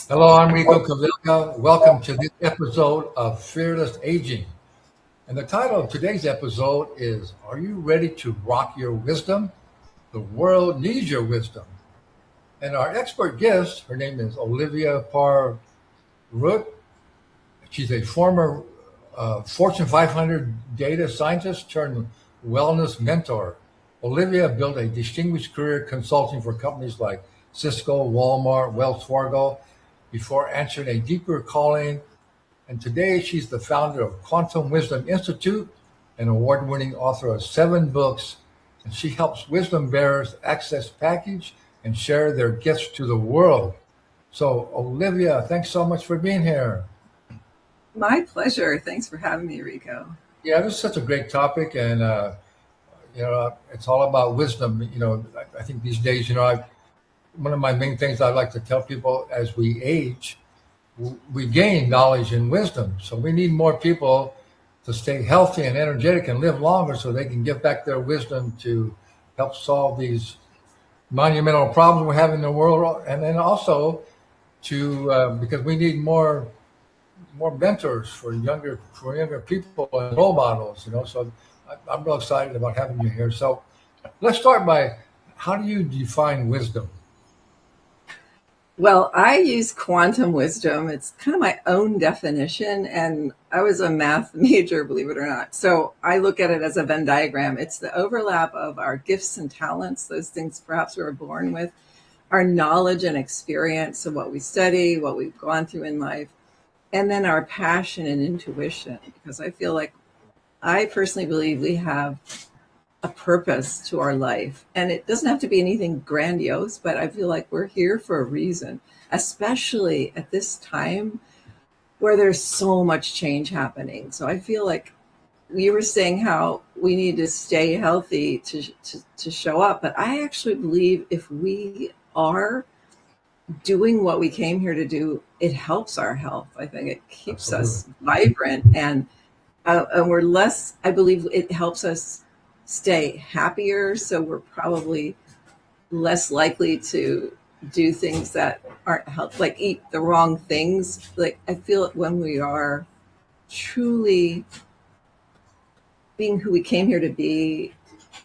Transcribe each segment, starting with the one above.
Hello, I'm Rico Cavilla. Welcome to this episode of Fearless Aging. And the title of today's episode is Are You Ready to Rock Your Wisdom? The World Needs Your Wisdom. And our expert guest, her name is Olivia Parr Root. She's a former Fortune 500 data scientist turned wellness mentor. Olivia built a distinguished career consulting for companies like Cisco, Walmart, Wells Fargo before answering a deeper calling. And today she's the founder of Quantum Wisdom Institute, an award winning author of 7 books. And she helps wisdom bearers access, package, and share their gifts to the world. So, Olivia, thanks so much for being here. My pleasure. Thanks for having me, Rico. Yeah, this is such a great topic, and it's all about wisdom. I think these days, one of my main things I like to tell people as we age, we gain knowledge and wisdom. So we need more people to stay healthy and energetic and live longer, so they can give back their wisdom to help solve these monumental problems we have in the world, and then also to because we need more mentors for younger people and role models. So I'm real excited about having you here. So let's start by, how do you define wisdom? Well, I use quantum wisdom. It's kind of my own definition, and I was a math major, believe it or not. So I look at it as a Venn diagram. It's the overlap of our gifts and talents, those things perhaps we were born with, our knowledge and experience of what we study, what we've gone through in life, and then our passion and intuition. Because I personally believe we have a purpose to our life. And it doesn't have to be anything grandiose, but I feel like we're here for a reason, especially at this time where there's so much change happening. So I feel like you were saying how we need to stay healthy to show up. But I actually believe if we are doing what we came here to do, it helps our health. I think it keeps Absolutely. us vibrant and we're less, I believe it helps us stay happier. So we're probably less likely to do things that aren't health, like eat the wrong things. Like I feel it when we are truly being who we came here to be,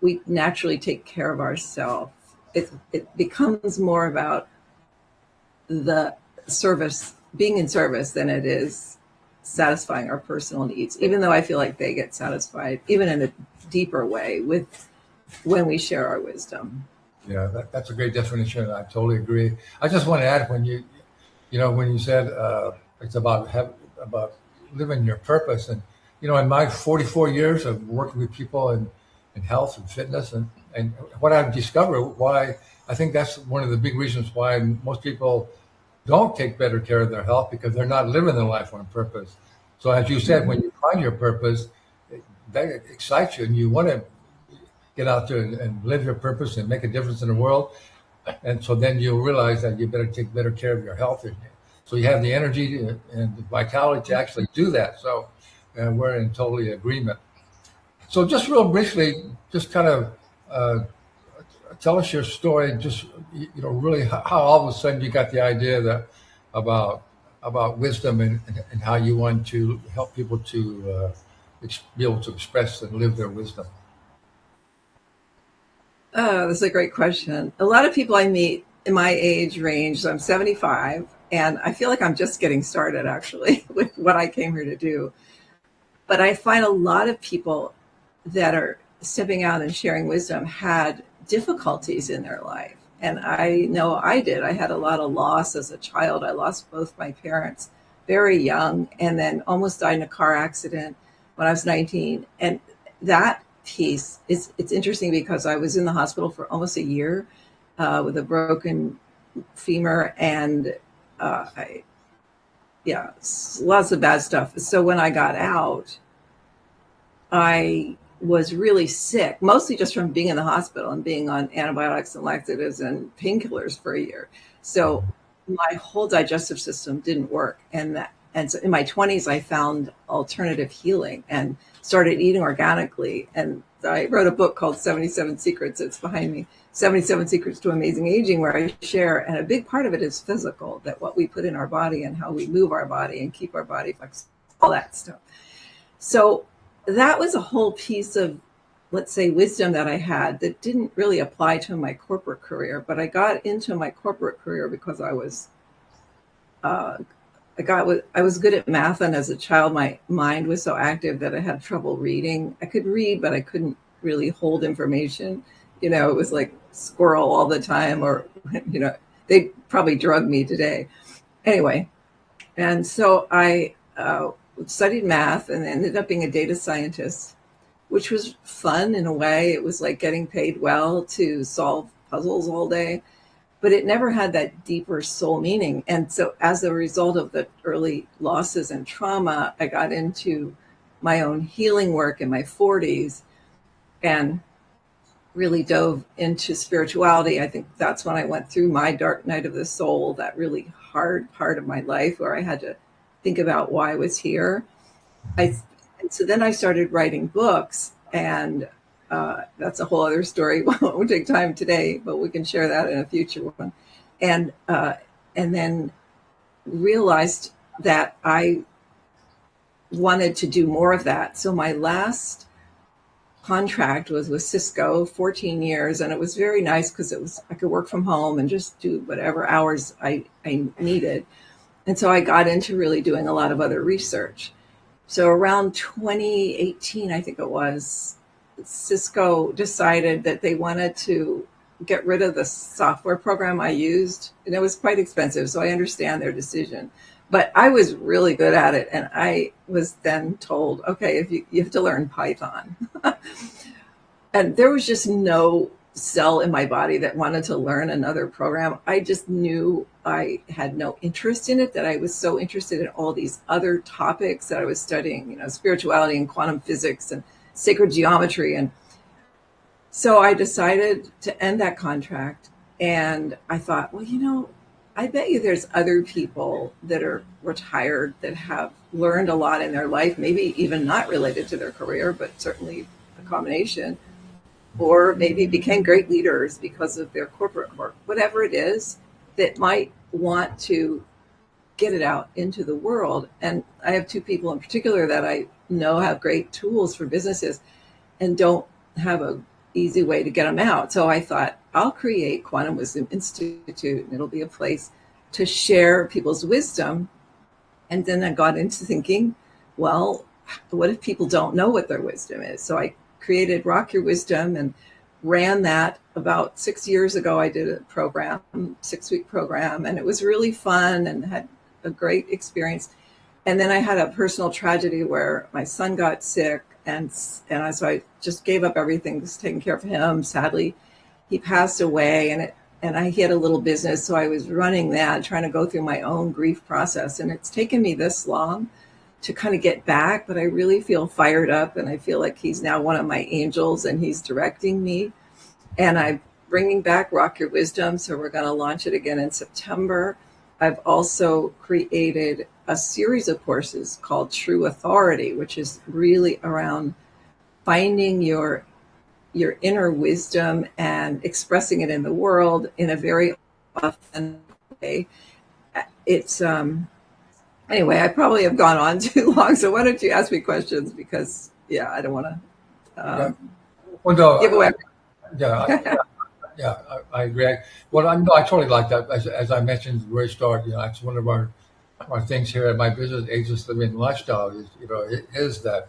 we naturally take care of ourselves. It becomes more about the service, being in service, than it is satisfying our personal needs, even though I feel like they get satisfied even in a deeper way with when we share our wisdom. Yeah, that's a great definition. I totally agree. I just want to add, when you said it's about living your purpose, and in my 44 years of working with people in health and fitness, and what I've discovered, why I think that's one of the big reasons why most people don't take better care of their health, because they're not living their life on purpose. So as you said, when you find your purpose, that excites you, and you want to get out there and live your purpose and make a difference in the world. And so then you'll realize that you better take better care of your health. So you have the energy and the vitality to actually do that. So we're in totally agreement. So just real briefly, just kind of uh, tell us your story. Just really how all of a sudden you got the idea that about about wisdom, and how you want to help people to be able to express and live their wisdom. Oh, this is a great question. A lot of people I meet in my age range, so I'm 75, and I feel like I'm just getting started actually with what I came here to do. But I find a lot of people that are stepping out and sharing wisdom had difficulties in their life. And I know I did. I had a lot of loss as a child. I lost both my parents very young and then almost died in a car accident when I was 19. And that piece is, it's interesting because I was in the hospital for almost a year with a broken femur and I, yeah, lots of bad stuff. So when I got out, I was really sick, mostly just from being in the hospital and being on antibiotics and laxatives and painkillers for a year. So my whole digestive system didn't work. And so in my 20s, I found alternative healing and started eating organically. And I wrote a book called 77 Secrets. It's behind me. 77 Secrets to Amazing Aging, where I share, and a big part of it is physical, that what we put in our body and how we move our body and keep our body flexible, all that stuff. So that was a whole piece of, let's say, wisdom that I had that didn't really apply to my corporate career, but I got into my corporate career because I was good at math, and as a child, my mind was so active that I had trouble reading. I could read, but I couldn't really hold information. It was like squirrel all the time, or, they probably drug me today. Anyway, and so I studied math and ended up being a data scientist, which was fun in a way. It was like getting paid well to solve puzzles all day, but it never had that deeper soul meaning. And so as a result of the early losses and trauma, I got into my own healing work in my 40s and really dove into spirituality. I think that's when I went through my dark night of the soul, that really hard part of my life where I had to think about why I was here. And so then I started writing books, and that's a whole other story. It won't take time today, but we can share that in a future one. And then realized that I wanted to do more of that. So my last contract was with Cisco, 14 years, and it was very nice because I could work from home and just do whatever hours I needed. And so I got into really doing a lot of other research. So around 2018, I think it was, Cisco decided that they wanted to get rid of the software program I used, and it was quite expensive, so I understand their decision. But I was really good at it, and I was then told, okay, if you have to learn Python. And there was just no cell in my body that wanted to learn another program. I just knew I had no interest in it, that I was so interested in all these other topics that I was studying, spirituality and quantum physics and sacred geometry. And so I decided to end that contract. And I thought, well, I bet you there's other people that are retired that have learned a lot in their life, maybe even not related to their career, but certainly a combination, or maybe became great leaders because of their corporate work, whatever it is, that might want to get it out into the world. And I have two people in particular that I know have great tools for businesses and don't have an easy way to get them out. So I thought, I'll create Quantum Wisdom Institute, and it'll be a place to share people's wisdom. And then I got into thinking, well, what if people don't know what their wisdom is? So I created Rock Your Wisdom and ran that about 6 years ago. I did a program, 6-week program, and it was really fun and had a great experience. And then I had a personal tragedy where my son got sick, and so I just gave up everything, was taking care of him. Sadly, he passed away, and he had a little business, so I was running that, trying to go through my own grief process. And it's taken me this long to kind of get back, but I really feel fired up, and I feel like he's now one of my angels, and he's directing me. And I'm bringing back Rock Your Wisdom, so we're going to launch it again in September. I've also created a series of courses called True Authority, which is really around finding your inner wisdom and expressing it in the world in a very authentic way. It's anyway, I probably have gone on too long, so why don't you ask me questions, because I don't want to give away. I agree. Well, I totally like that. As I mentioned at the very start, it's one of our things here at my business, Ageless Living Lifestyle, is that,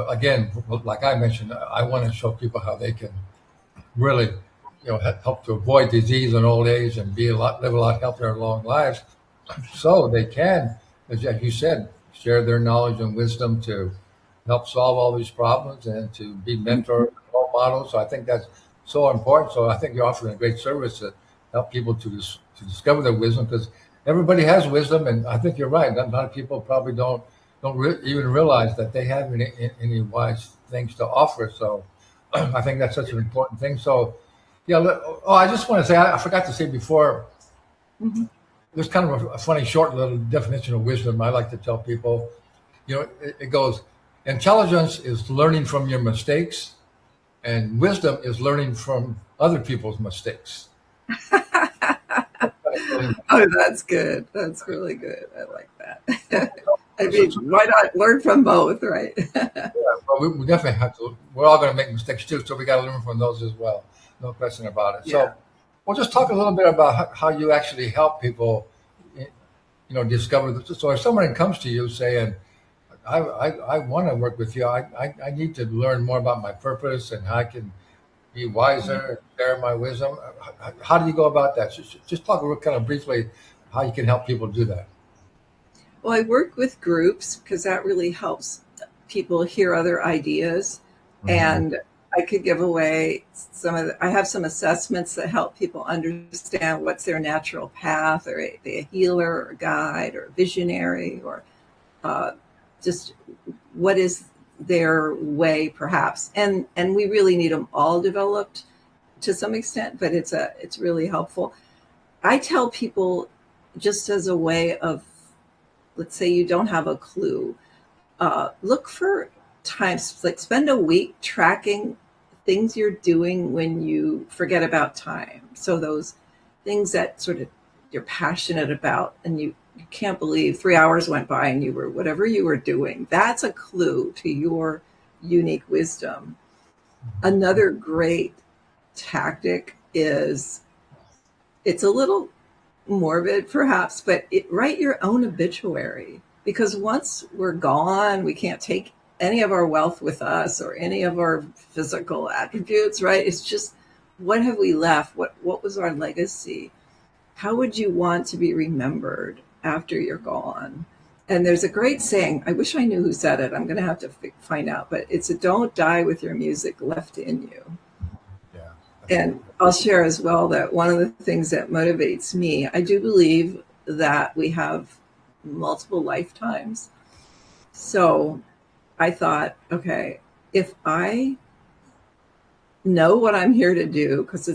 again, like I mentioned, I want to show people how they can really, help to avoid disease and old age and live a lot healthier, long lives, so they can, as you said, share their knowledge and wisdom to help solve all these problems and to be mentors, role models. So I think that's so important. So I think you're offering a great service to help people to discover their wisdom, because everybody has wisdom, and I think you're right. A lot of people probably don't even realize that they have any wise things to offer. So I think that's such an important thing. So I just want to say, I forgot to say before. Mm-hmm. There's kind of a funny short little definition of wisdom I like to tell people. It goes, Intelligence is learning from your mistakes, and wisdom is learning from other people's mistakes. Oh, that's good. That's really good. I like that. I mean, why not learn from both, right? But we definitely have to. We're all going to make mistakes too, so we got to learn from those as well. No question about it. Yeah. So, we'll just talk a little bit about how you actually help people, discover. So, if someone comes to you saying, I want to work with you. I need to learn more about my purpose and how I can be wiser, share my wisdom. How do you go about that? Just talk real kind of briefly how you can help people do that. Well, I work with groups because that really helps people hear other ideas. Hmm. And I could give away I have some assessments that help people understand what's their natural path, or are they a healer or a guide or a visionary, or uh, just what is their way perhaps. And we really need them all developed to some extent, but it's really helpful. I tell people, just as a way of, let's say you don't have a clue, look for times, like spend a week tracking things you're doing when you forget about time. So those things that sort of you're passionate about, and you can't believe 3 hours went by and you were whatever you were doing. That's a clue to your unique wisdom. Another great tactic is, it's a little morbid perhaps, but write your own obituary, because once we're gone, we can't take any of our wealth with us or any of our physical attributes, right? It's just, what have we left? What was our legacy? How would you want to be remembered after you're gone? And there's a great saying, I wish I knew who said it. I'm going to have to find out, but it's a, don't die with your music left in you. Yeah. And I'll share as well that one of the things that motivates me, I do believe that we have multiple lifetimes. So I thought, okay, if I know what I'm here to do, because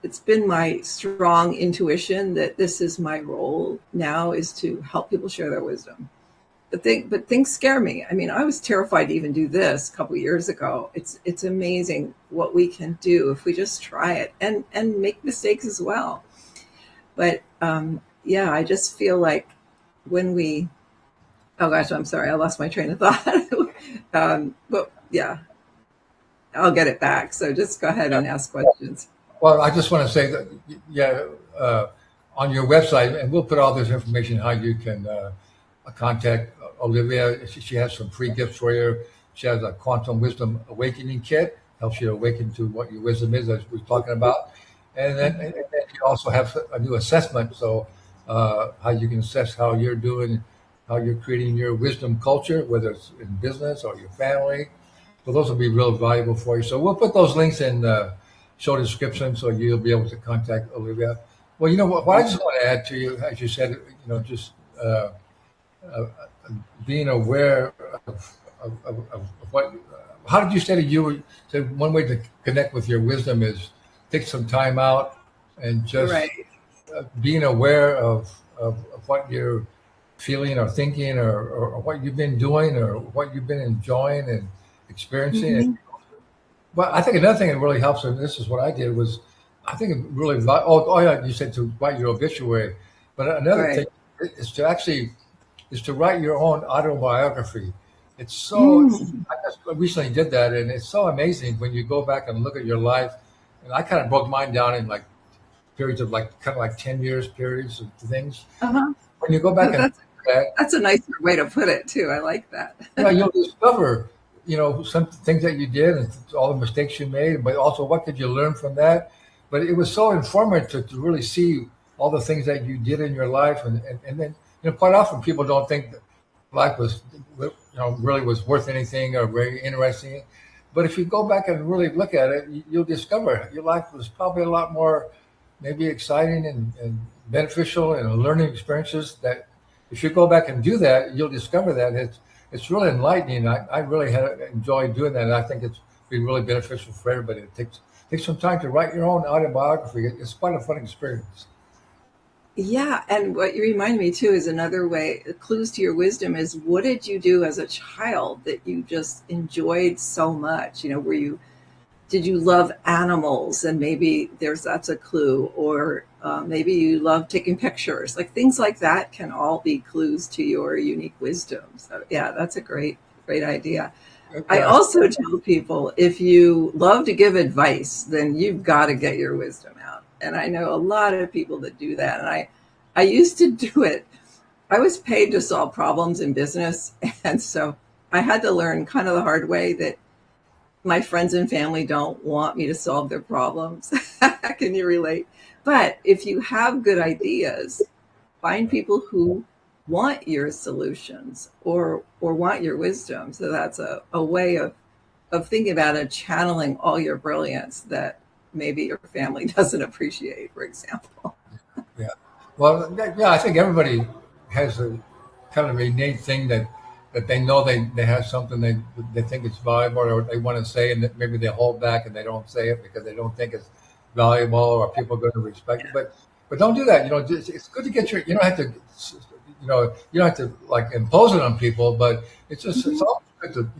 it's been my strong intuition that this is my role now, is to help people share their wisdom. But things scare me. I mean, I was terrified to even do this a couple of years ago. It's amazing what we can do if we just try it, and make mistakes as well. But yeah, I just feel like when we, oh gosh, I'm sorry, I lost my train of thought. But yeah, I'll get it back. So just go ahead Yeah. and ask questions. Well, I just want to say that, yeah, uh, on your website, and we'll put all this information how you can contact Olivia. She has some free gifts for you. She has a quantum wisdom awakening kit, helps you awaken to what your wisdom is, as we're talking about. And then you also have a new assessment, so how you can assess how you're doing, how you're creating your wisdom culture, whether it's in business or your family. So those will be real valuable for you. So we'll put those links in the show description, so you'll be able to contact Olivia. Well, what I just want to add to you, as you said, just uh, uh, being aware of what. How did you say that you were? So one way to connect with your wisdom is take some time out and just Right. being aware of what you're feeling or thinking, or what you've been doing, or what you've been enjoying and experiencing. Hmm. Well, I think another thing that really helps, and this is what I did, was I think it really. Oh yeah, you said to write your obituary, but another thing Right. is to actually is to write your own autobiography. It's so. Mm. I just recently did that, and it's so amazing when you go back and look at your life. And I kind of broke mine down in like periods of like kind of like 10 years periods of things. Uh-huh. When you go back Oh, and look at that, that's a nicer way to put it too. I like that. you'll discover, some things that you did and all the mistakes you made, but also what did you learn from that. But it was so informative to really see all the things that you did in your life, and then quite often people don't think that life was really was worth anything or very interesting. But if you go back and really look at it, you'll discover your life was probably a lot more maybe exciting and beneficial and learning experiences that if you go back and do that, you'll discover that it's really enlightening. I really had enjoyed doing that, and I think it's been really beneficial for everybody. It takes some time to write your own autobiography. It's quite a fun experience. Yeah, and what you remind me too is another way, clues to your wisdom is what did you do as a child that you just enjoyed so much? Were you did you love animals and maybe that's a clue, or maybe you love taking pictures, like things like that can all be clues to your unique wisdom. So yeah, that's a great idea. I Yeah, also tell people if you love to give advice, then you've got to get your wisdom out. And I know a lot of people that do that. And I used to do it. I was paid to solve problems in business. And so I had to learn kind of the hard way that my friends and family don't want me to solve their problems. Can you relate? But if you have good ideas, find people who want your solutions or want your wisdom. So that's a way of thinking about it, channeling all your brilliance that maybe your family doesn't appreciate, for example. yeah. Well, yeah, I think everybody has a kind of innate thing that they know they have something they think it's valuable or they want to say, and that maybe they hold back and they don't say it because they don't think it's valuable or people are going to respect it. But don't do that. It's good to get your. You don't have to. You don't have to like impose it on people, but it's Mhm. always good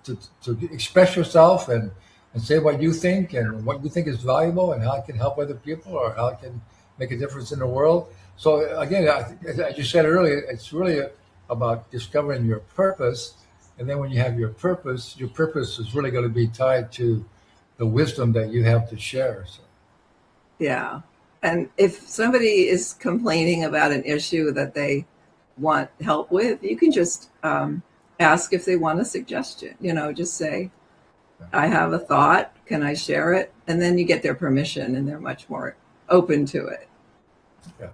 to to express yourself and say what you think and what you think is valuable and how it can help other people or how it can make a difference in the world. So again, as you said earlier, it's really about discovering your purpose, and then when you have your purpose is really going to be tied to the wisdom that you have to share. So, Yeah. And if somebody is complaining about an issue that they want help with, you can just ask if they want a suggestion. Just say, I have a thought. Can I share it? And then you get their permission and they're much more open to it. yeah.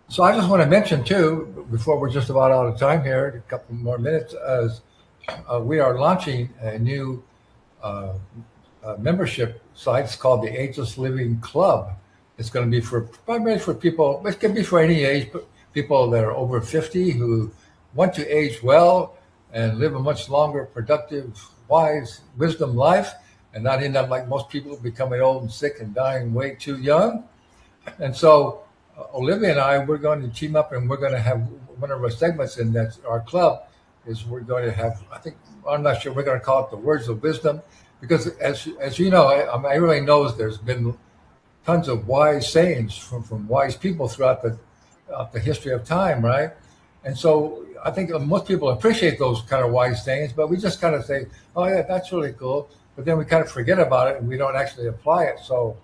So I just want to mention too, before we're just about out of time here, a couple more minutes, as we are launching a new uh, membership site. It's called the Ageless Living Club. It's going to be for primarily for people. It can be for any age, but people that are over 50 who want to age well and live a much longer, productive, wise, wisdom life, and not end up like most people becoming old and sick and dying way too young. And so, Olivia and I, we're going to team up, and we're going to have one of our segments in that our club is we're going to have. I think I'm not sure we're going to call it the words of wisdom, because as you know, everybody knows there's been tons of wise sayings from wise people throughout the history of time, right? And so I think most people appreciate those kind of wise sayings, but we just kind of say, "Oh yeah, that's really cool," but then we kind of forget about it and we don't actually apply it. So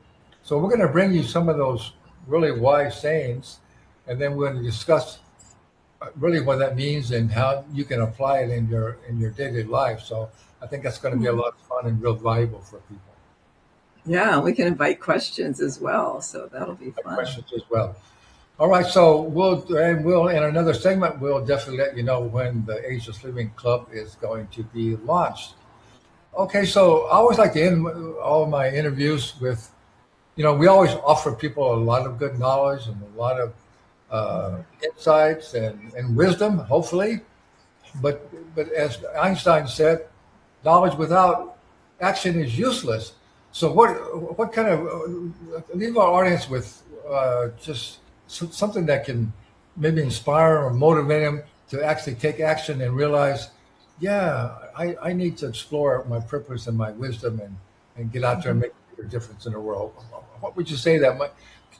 we're going to bring you some of those really wise sayings, and then we're going to discuss really what that means and how you can apply it in your daily life. So I think that's going to be a lot of fun and real valuable for people. Yeah, we can invite questions as well. So that'll be fun. Questions as well. All right, so we'll in another segment we'll definitely let you know when the Ageless Living Club is going to be launched. Okay, so I always like to end all my interviews with, we always offer people a lot of good knowledge and a lot of insights and wisdom, hopefully. But as Einstein said, knowledge without action is useless. So what kind of leave our audience with just something that can maybe inspire or motivate them to actually take action and realize, yeah, I need to explore my purpose and my wisdom and get out there and Mhm. make a difference in the world. What would you say that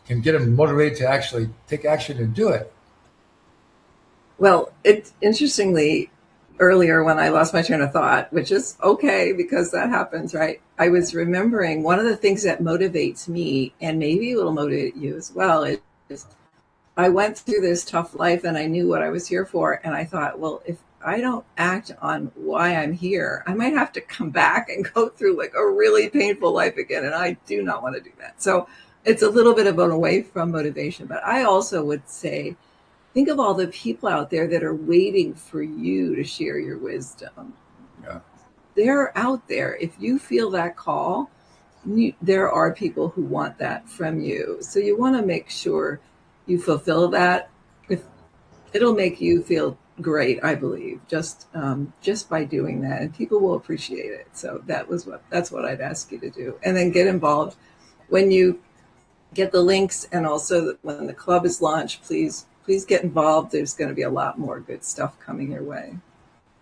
can get them motivated to actually take action and do it? Well, it interestingly earlier when I lost my train of thought, which is okay because that happens, right? I was remembering one of the things that motivates me, and maybe it will motivate you as well, is I went through this tough life and I knew what I was here for. And I thought, well, if I don't act on why I'm here, I might have to come back and go through like a really painful life again. And I do not want to do that. So it's a little bit of an away from motivation. But I also would say, think of all the people out there that are waiting for you to share your wisdom. Yeah. They're out there. If you feel that call, there are people who want that from you. So you want to make sure you fulfill that. If it'll make you feel great, I believe, just by doing that, and people will appreciate it. So that's what I'd ask you to do, and then get involved when you get the links, and also when the club is launched, please get involved. There's going to be a lot more good stuff coming your way.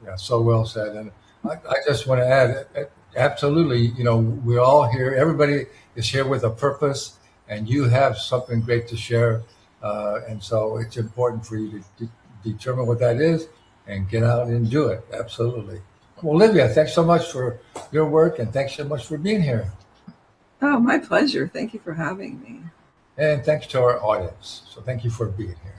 Yeah, so well said. And I just want to add, absolutely, we're all here. Everybody is here with a purpose, and you have something great to share. And so it's important for you to determine what that is and get out and do it. Absolutely. Well, Olivia, thanks so much for your work, and thanks so much for being here. Oh, my pleasure. Thank you for having me. And thanks to our audience. So thank you for being here.